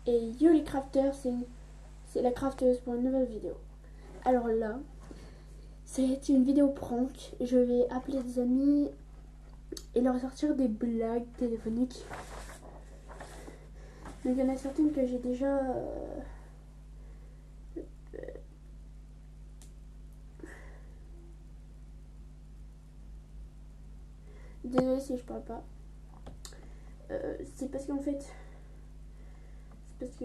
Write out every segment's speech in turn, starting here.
Et yo les crafters, c'est la crafteuse pour une nouvelle vidéo. Alors là, c'est une vidéo prank. Je vais appeler des amis et leur sortir des blagues téléphoniques. Donc il y en a certaines que j'ai déjà... Désolée si je parle pas. C'est parce qu'en fait... C'est parce que...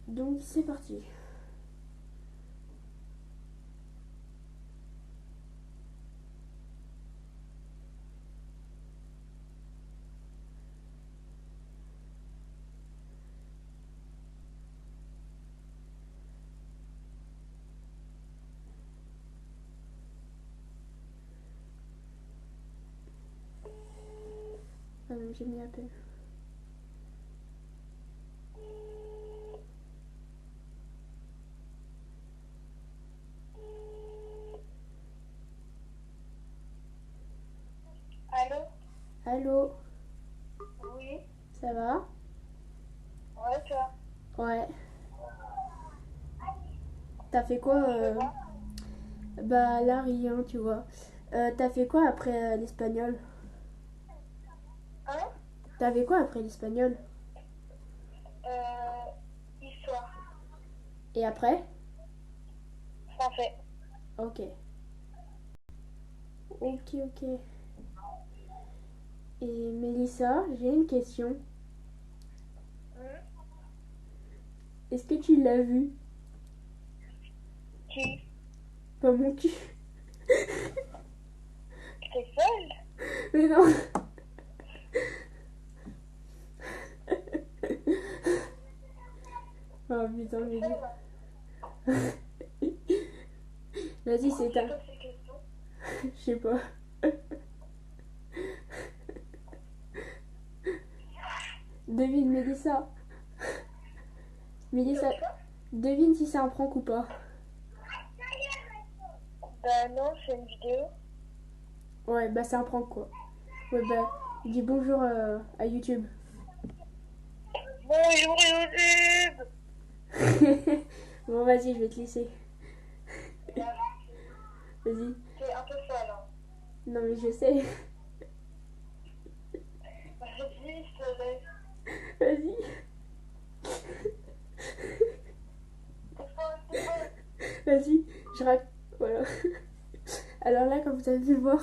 Donc c'est parti. Ah non, j'ai mis appel. Allô? Allô, Oui? ça va? Ouais, toi? Ouais. T'as fait quoi Tu fais quoi? Bah là rien, tu vois. T'as fait quoi après l'espagnol? Hein? T'as fait quoi après l'espagnol? Euh, Histoire. Et après? Français. Ok. Ok, ok. Et Mélissa, j'ai une question. Hmm? Est-ce que tu l'as vu? Qui? Pas mon cul. T'es folle? Mais non. Oh putain, T'es mais folle, là? vas-y, Pourquoi c'est tu ta. poses ces questions? Je sais pas. Devine, Mélissa. T'as Mélissa, dit quoi? devine si c'est un prank ou pas. Bah non, c'est une vidéo. Ouais, bah c'est un prank quoi. Ouais, bah dis bonjour à YouTube. Bonjour YouTube! Bon, vas-y, je vais te laisser. Bah, Vas-y. t'es un peu folle, hein. Non, mais je sais. Vas-y, je te laisse. Vas-y. T'es folle, t'es folle. Vas-y. Je rac. Voilà. Alors là, comme vous avez pu le voir,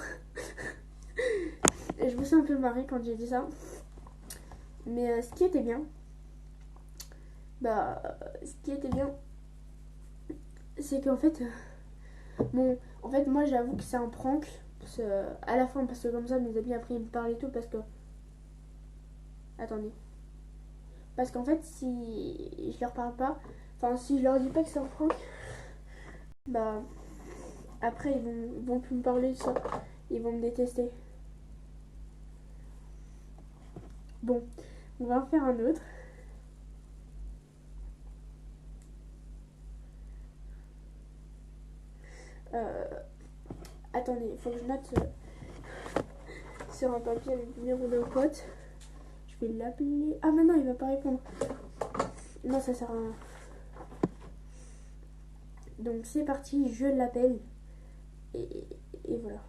je me suis un peu marrée quand j'ai dit ça. Mais ce qui était bien, ce qui était bien, c'est qu'en fait, bon, en fait, moi j'avoue que c'est un prank. À la fin, parce que comme ça, mes amis après ils me parlent et tout, parce que. Attendez. Parce qu'en fait, si je leur parle pas, enfin, si je leur dis pas que c'est un prank, bah, après ils vont plus me parler de ça. Ils vont me détester. Bon, on va en faire un autre. Euh, Attendez, il faut que je note sur un papier le numéro d'un pote. Je vais l'appeler. Ah, maintenant il va pas répondre. Non, ça sert à rien. Donc c'est parti, je l'appelle. Et voilà.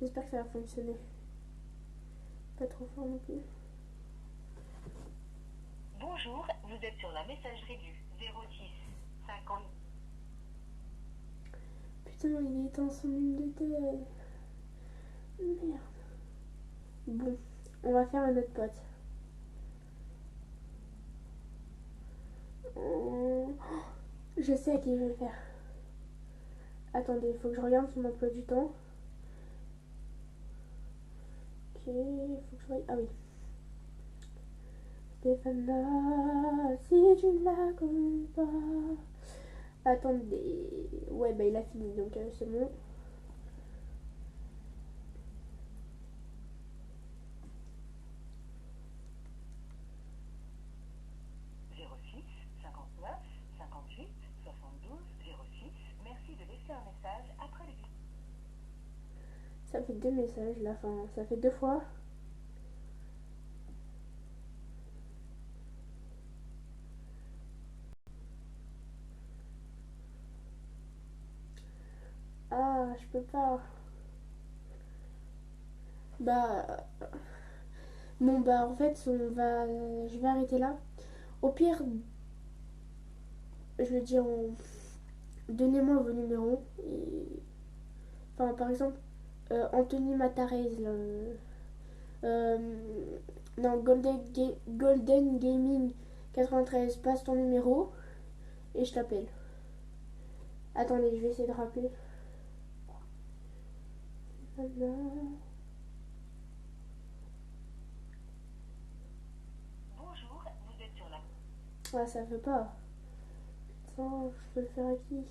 J'espère que ça va fonctionner. Pas trop fort non plus. Bonjour, vous êtes sur la messagerie du 06 50. Putain, il est éteint son ligne de tel. Merde. Bon, on va faire un autre pote. Oh, je sais à qui je vais le faire. Attendez, il faut que je regarde son emploi du temps. Ok, il faut que je regarde. Ah oui. Stéphana, si tu la connais pas. Attendez. Ouais, bah il a fini, donc c'est bon. Six 59 58 72 06. Merci de laisser un message après le bip. Ça me fait 2 messages là, enfin ça fait 2 fois. Ah, je peux pas. Bah, bon bah en fait je vais arrêter là. Au pire, je veux dire, donnez-moi vos numéros. Enfin, par exemple, Anthony Matarez, là, euh, non, Golden Gaming 93, passe ton numéro et je t'appelle. Attendez, je vais essayer de rappeler. Voilà. Bonjour, vous êtes sur la... Ah, ça veut pas. Attends, je peux le faire à qui?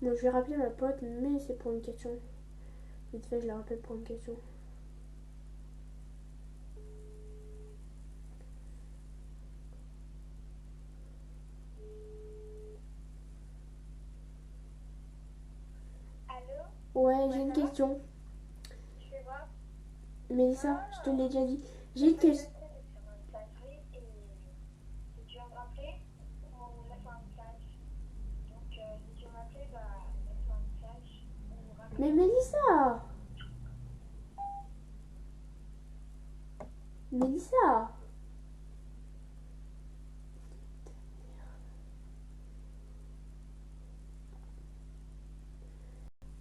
Bon, je vais rappeler ma pote, mais c'est pour une question. Vite fait, je la rappelle pour une question. Allô? Ouais, j'ai une question. Tu fais voir? Mélissa, je te l'ai déjà dit. J'ai une Je vais question. rester sur ma messagerie et si tu veux me rappeler, on laisse un message. Donc, si tu veux m'appeler, bah, laisse un message ou rappelle. Mais Mélissa! Mélissa!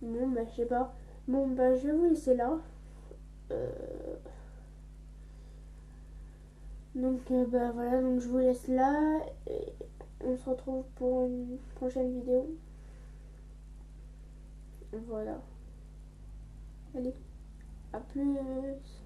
Bon, bah, je sais pas. Bon, bah, je vais vous laisser là. Euh, Donc, bah, voilà, donc je vous laisse là. Et on se retrouve pour une prochaine vidéo. Voilà. Allez, à plus.